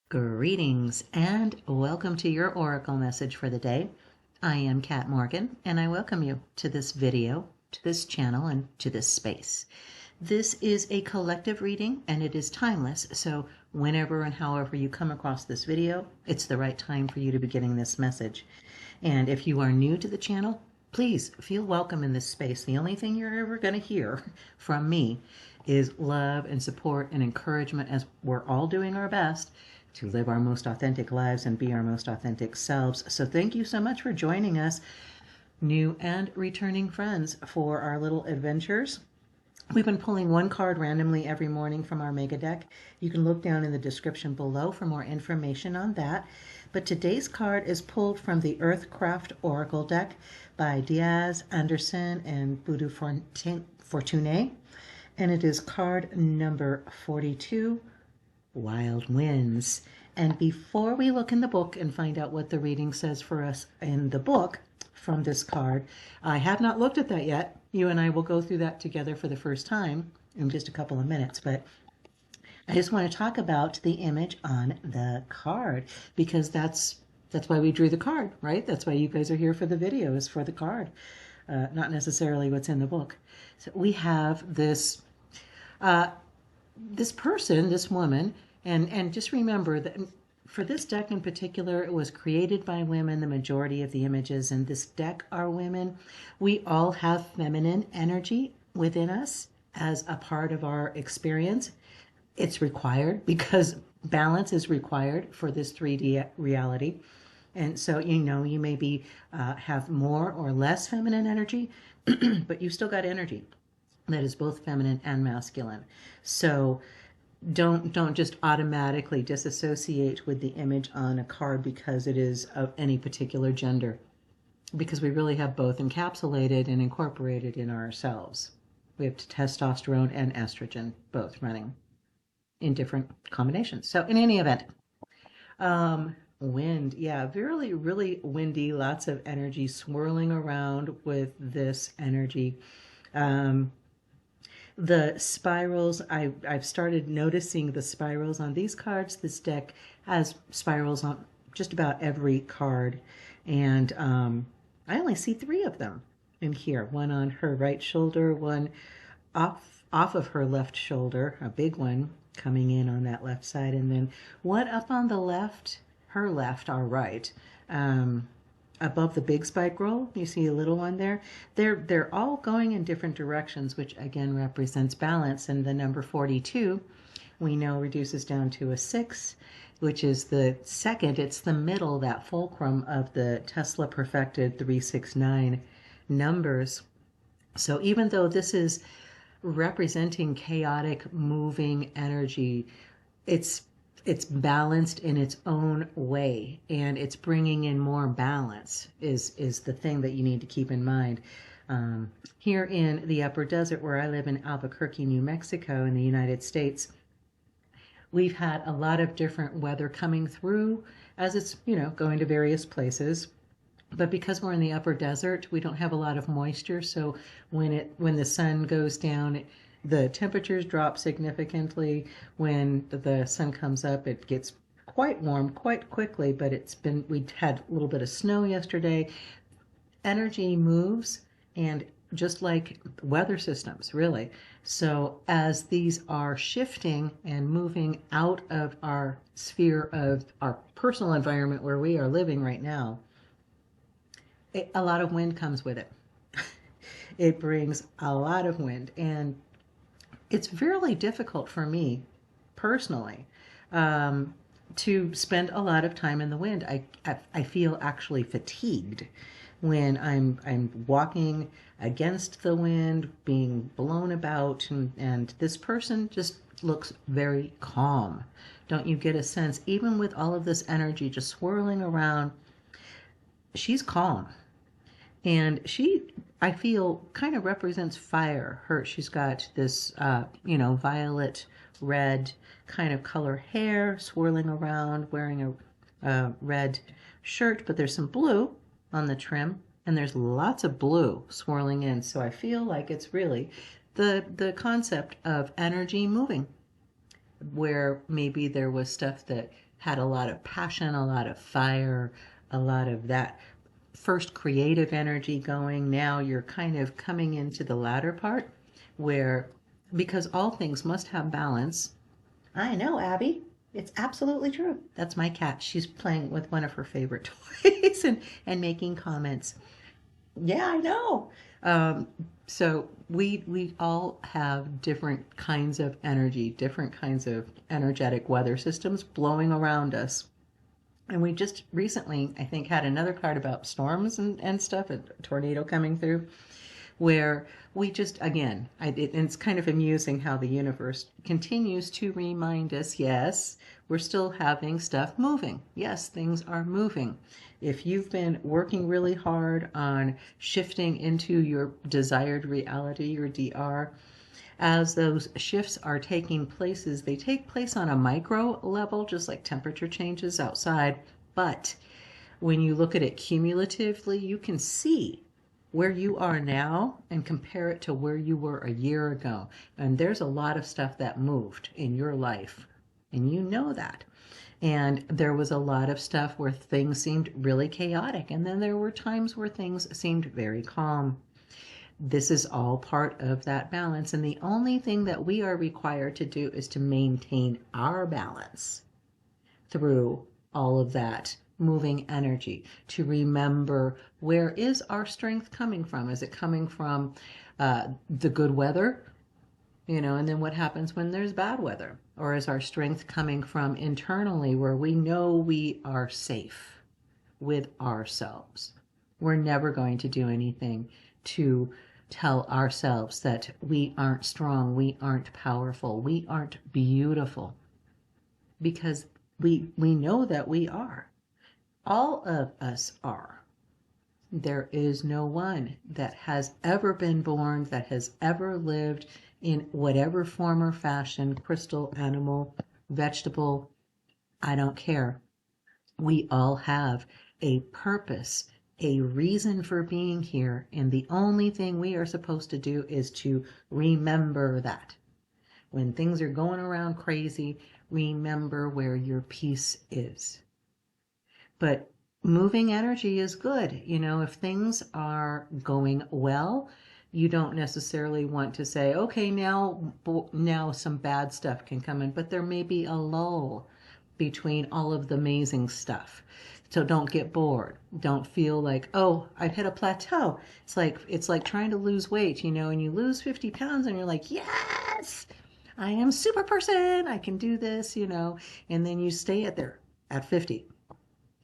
Greetings and welcome to your Oracle message for the day. I am Kat Morgan and I welcome you to this video, to this channel, and to this space. This is a collective reading and it is timeless, so whenever and however you come across this video, it's the right time for you to be getting this message. And if you are new to the channel, please feel welcome in this space. The only thing you're ever going to hear from me is love and support and encouragement as we're all doing our best to live our most authentic lives and be our most authentic selves. So thank you so much for joining us, new and returning friends, for our little adventures. We've been pulling one card randomly every morning from our mega deck. You can look down in the description below for more information on that. But today's card is pulled from the Earthcraft Oracle deck by Diaz, Anderson, and Voodoo Fortune. And it is card number 42, Wild Winds. And before we look in the book and find out what the reading says for us in the book from this card, I have not looked at that yet. You and I will go through that together for the first time in just a couple of minutes, but I just want to talk about the image on the card because that's why we drew the card, right? That's why you guys are here for the video, is for the card, not necessarily what's in the book. So we have this this person, this woman. And just remember that for this deck in particular, it was created by women. The majority of the images in this deck are women. We all have feminine energy within us as a part of our experience. It's required because balance is required for this 3D reality. And so, you know, you maybe have more or less feminine energy, but you still got energy that is both feminine and masculine. So don't just automatically disassociate with the image on a card because it is of any particular gender, because we really have both encapsulated and incorporated in ourselves. We have testosterone and estrogen both running in different combinations. So in any event, wind, yeah, really windy, lots of energy swirling around with this energy. The spirals, I've started noticing the spirals on these cards. This deck has spirals on just about every card. And I only see 3 of them in here. One on her right shoulder, one off of her left shoulder, a big one coming in on that left side, and then one up on the left, her left, our right. Above the big spike roll, you see a little one there. They're all going in different directions, which again represents balance. And the number 42, we know, reduces down to a 6, which is the second. It's the middle, that fulcrum of the Tesla perfected 369 numbers. So even though this is representing chaotic, moving energy, it's balanced in its own way, and it's bringing in more balance is the thing that you need to keep in mind. Here in the upper desert where I live in Albuquerque, New Mexico in the United States, we've had a lot of different weather coming through as it's, you know, going to various places. But because we're in the upper desert, we don't have a lot of moisture. So when the sun goes down, the temperatures drop significantly. When the sun comes up, it gets quite warm quite quickly, but we had a little bit of snow yesterday. Energy moves, and just like weather systems, really. So as these are shifting and moving out of our sphere of our personal environment where we are living right now, a lot of wind comes with it. It brings a lot of wind, and it's really difficult for me personally to spend a lot of time in the wind. I feel actually fatigued when I'm walking against the wind, being blown about, and this person just looks very calm. Don't you get a sense, even with all of this energy just swirling around, she's calm. And she, I feel, kind of represents fire. She's got this, violet red kind of color hair swirling around, wearing a red shirt, but there's some blue on the trim, and there's lots of blue swirling in. So I feel like it's really the concept of energy moving, where maybe there was stuff that had a lot of passion, a lot of fire, a lot of that first creative energy going. Now you're kind of coming into the latter part where, because all things must have balance. I know, Abby. It's absolutely true. That's my cat. She's playing with one of her favorite toys and making comments. Yeah, I know. Um, so we all have different kinds of energy, different kinds of energetic weather systems blowing around us. And we just recently, I think, had another card about storms and stuff, a tornado coming through, where we just, again, it's kind of amusing how the universe continues to remind us, yes, we're still having stuff moving. Yes, things are moving. If you've been working really hard on shifting into your desired reality, your DR, as those shifts are taking places, they take place on a micro level, just like temperature changes outside. But when you look at it cumulatively, you can see where you are now and compare it to where you were a year ago. And there's a lot of stuff that moved in your life, and you know that. And there was a lot of stuff where things seemed really chaotic, and then there were times where things seemed very calm. This is all part of that balance, and the only thing that we are required to do is to maintain our balance through all of that moving energy, to remember, where is our strength coming from? Is it coming from the good weather? And then what happens when there's bad weather? Or is our strength coming from internally, where we know we are safe with ourselves? We're never going to do anything to tell ourselves that we aren't strong, we aren't powerful, we aren't beautiful, because we know that we are. All of us are. There is no one that has ever been born, that has ever lived in whatever form or fashion, crystal, animal, vegetable, I don't care. We all have a purpose, a reason for being here, and the only thing we are supposed to do is to remember that. When things are going around crazy, remember where your peace is. But moving energy is good. If things are going well, you don't necessarily want to say, okay, now some bad stuff can come in, but there may be a lull between all of the amazing stuff. So don't get bored. Don't feel like, oh, I've hit a plateau. It's like trying to lose weight, and you lose 50 pounds and you're like, yes, I am super person. I can do this, and then you stay at 50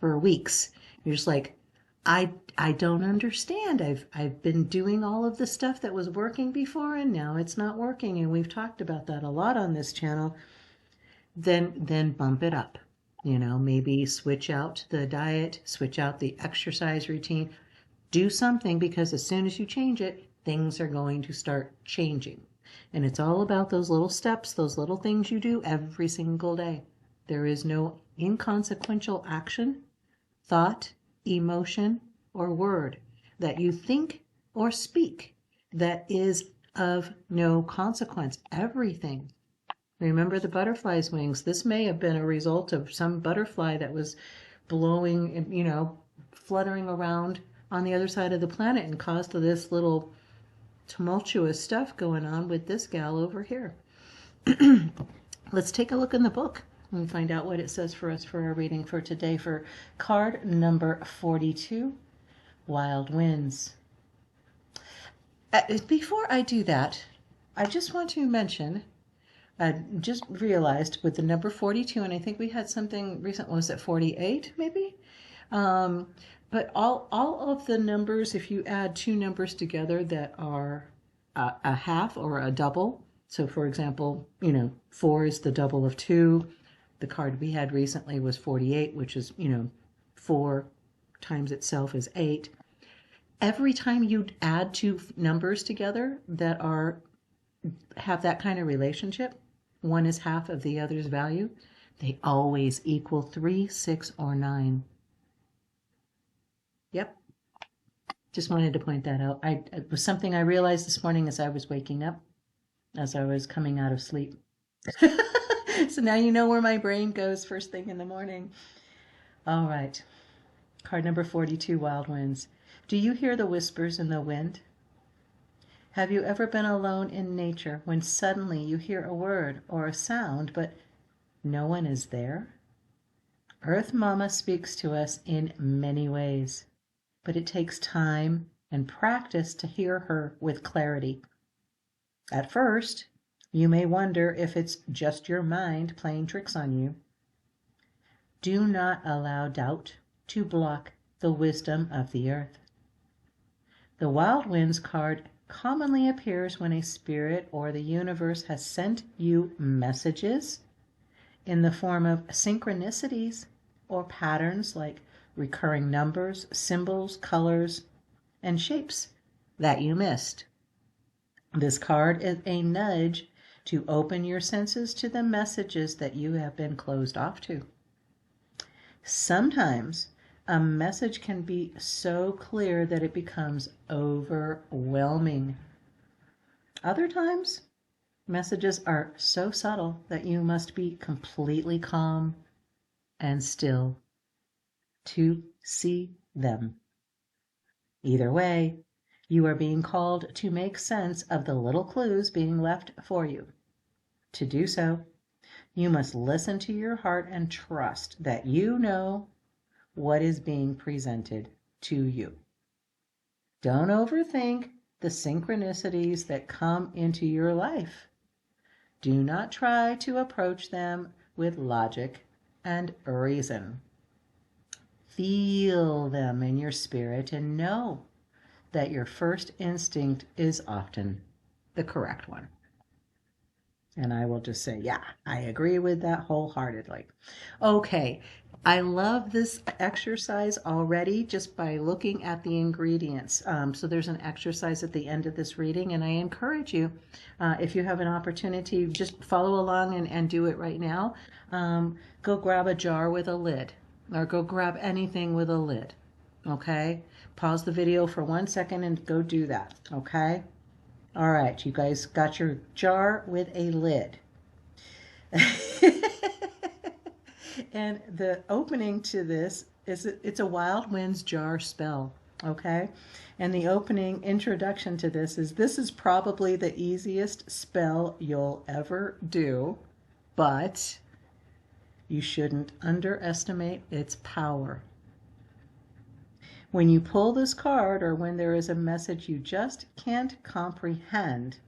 for weeks. You're just like, I don't understand. I've been doing all of the stuff that was working before, and now it's not working. And we've talked about that a lot on this channel. Then bump it up. Maybe switch out the diet, switch out the exercise routine, do something, because as soon as you change it, things are going to start changing. And it's all about those little steps, those little things you do every single day. There is no inconsequential action, thought, emotion, or word that you think or speak that is of no consequence. Everything. Remember the butterfly's wings. This may have been a result of some butterfly that was blowing, fluttering around on the other side of the planet and caused this little tumultuous stuff going on with this gal over here. Let's take a look in the book and find out what it says for us for our reading for today for card number 42, Wild Winds. Before I do that, I just want to mention, I just realized with the number 42, and I think we had something recent, was it 48 maybe? But all of the numbers, if you add two numbers together that are a half or a double, so for example, 4 is the double of 2. The card we had recently was 48, which is, 4 times itself is 8. Every time you add two numbers together that have that kind of relationship, one is half of the other's value, they always equal 3, 6, or 9. Yep. Just wanted to point that out. It was something I realized this morning as I was waking up, as I was coming out of sleep. So now you know where my brain goes first thing in the morning. All right. Card number 42, Wild Winds. Do you hear the whispers in the wind? Have you ever been alone in nature when suddenly you hear a word or a sound, but no one is there? Earth Mama speaks to us in many ways, but it takes time and practice to hear her with clarity. At first, you may wonder if it's just your mind playing tricks on you. Do not allow doubt to block the wisdom of the earth. The Wild Winds card commonly appears when a spirit or the universe has sent you messages in the form of synchronicities or patterns like recurring numbers, symbols, colors, and shapes that you missed. This card is a nudge to open your senses to the messages that you have been closed off to. Sometimes a message can be so clear that it becomes overwhelming. Other times, messages are so subtle that you must be completely calm and still to see them. Either way, you are being called to make sense of the little clues being left for you. To do so, you must listen to your heart and trust that you know what is being presented to you. Don't overthink the synchronicities that come into your life. Do not try to approach them with logic and reason. Feel them in your spirit and know that your first instinct is often the correct one. And I will just say, yeah, I agree with that wholeheartedly. Okay, I love this exercise already just by looking at the ingredients. So there's an exercise at the end of this reading, and I encourage you, if you have an opportunity, just follow along and do it right now. Go grab a jar with a lid, or go grab anything with a lid, okay? Pause the video for 1 second and go do that, okay? All right, you guys got your jar with a lid. And the opening to this is it's a Wild Winds jar spell, okay? And the opening introduction to this is probably the easiest spell you'll ever do, but you shouldn't underestimate its power. When you pull this card, or when there is a message you just can't comprehend,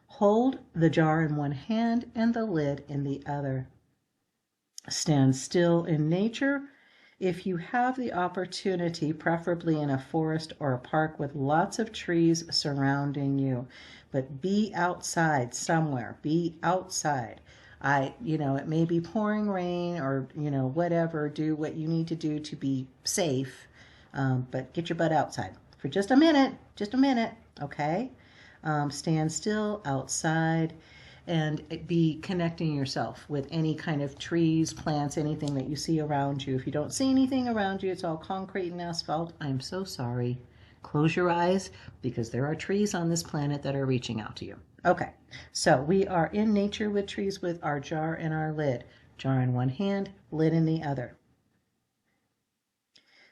hold the jar in one hand and the lid in the other. Stand still in nature if you have the opportunity, preferably in a forest or a park with lots of trees surrounding you. But be outside somewhere. Be outside. It may be pouring rain or, whatever. Do what you need to do to be safe. But get your butt outside for just a minute, okay? Stand still outside and be connecting yourself with any kind of trees, plants, anything that you see around you. If you don't see anything around you, it's all concrete and asphalt, I'm so sorry. Close your eyes, because there are trees on this planet that are reaching out to you. Okay, so we are in nature with trees with our jar and our lid. Jar in one hand, lid in the other.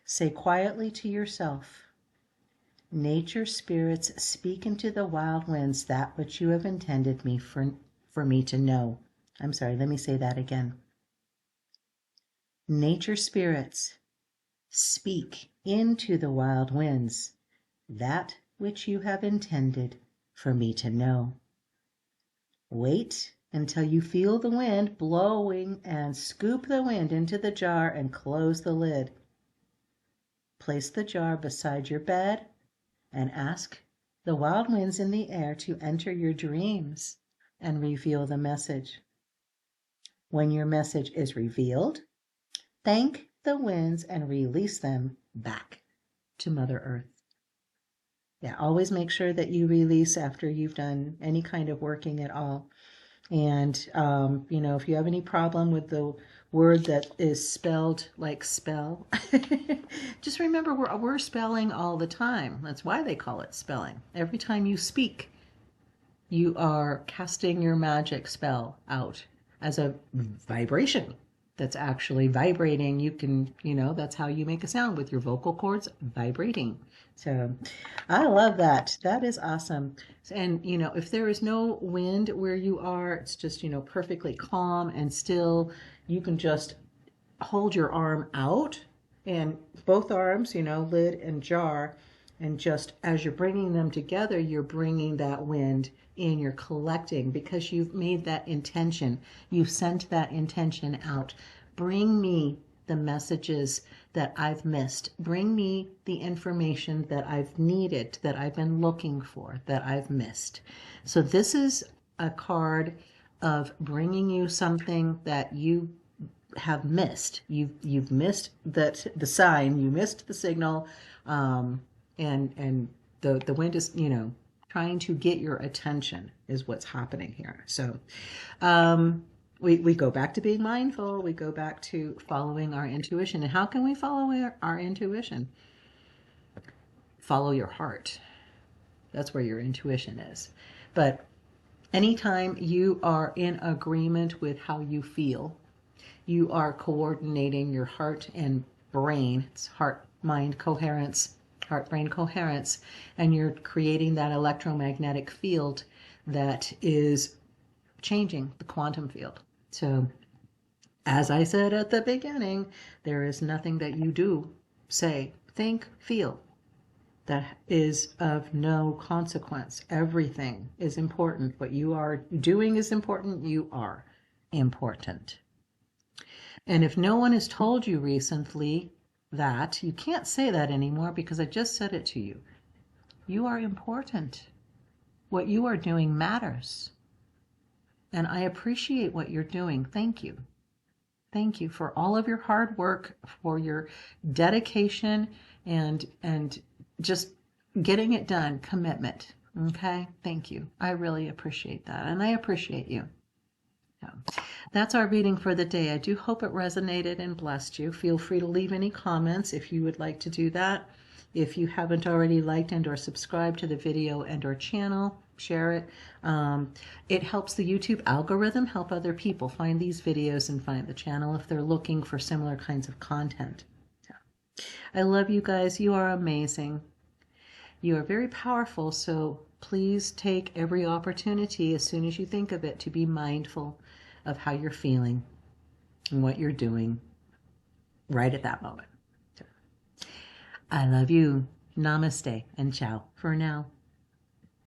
Say quietly to yourself, nature spirits speak into the wild winds that which you have intended me for me to know. I'm sorry, let me say that again. Nature spirits speak into the wild winds that which you have intended for me to know. Wait until you feel the wind blowing and scoop the wind into the jar and close the lid. Place the jar beside your bed and ask the wild winds in the air to enter your dreams and reveal the message. When your message is revealed, thank the winds and release them back to Mother Earth. Yeah, always make sure that you release after you've done any kind of working at all. And, if you have any problem with the word that is spelled like spell, just remember we're spelling all the time. That's why they call it spelling. Every time you speak, you are casting your magic spell out as a vibration that's actually vibrating. You can, that's how you make a sound, with your vocal cords vibrating. So I love that. That is awesome. And, if there is no wind where you are, it's just, perfectly calm and still, you can just hold your arm out, and both arms, lid and jar, and just as you're bringing them together, you're bringing that wind in, you're collecting, because you've made that intention. You've sent that intention out. Bring me the messages that I've missed. Bring me the information that I've needed, that I've been looking for, that I've missed. So this is a card of bringing you something that you have missed. You've missed the sign, you missed the signal, and the wind is, trying to get your attention is what's happening here. So we go back to being mindful. We go back to following our intuition. And how can we follow our intuition? Follow your heart. That's where your intuition is. But anytime you are in agreement with how you feel, you are coordinating your heart and brain. It's heart-mind coherence, heart-brain coherence, and you're creating that electromagnetic field that is changing the quantum field. So, as I said at the beginning, there is nothing that you do, say, think, feel that is of no consequence. Everything is important. What you are doing is important. You are important. And if no one has told you recently that, you can't say that anymore, because I just said it to you. You are important. What you are doing matters. And I appreciate what you're doing. Thank you. Thank you for all of your hard work, for your dedication, and just getting it done, commitment. Okay? Thank you. I really appreciate that. And I appreciate you. That's our reading for the day. I do hope it resonated and blessed you. Feel free to leave any comments if you would like to do that. If you haven't already liked and or subscribed to the video and or channel, share it. It helps the YouTube algorithm help other people find these videos and find the channel if they're looking for similar kinds of content. I love you guys. You are amazing. You are very powerful, so please take every opportunity as soon as you think of it to be mindful of how you're feeling and what you're doing right at that moment. I love you. Namaste and ciao for now.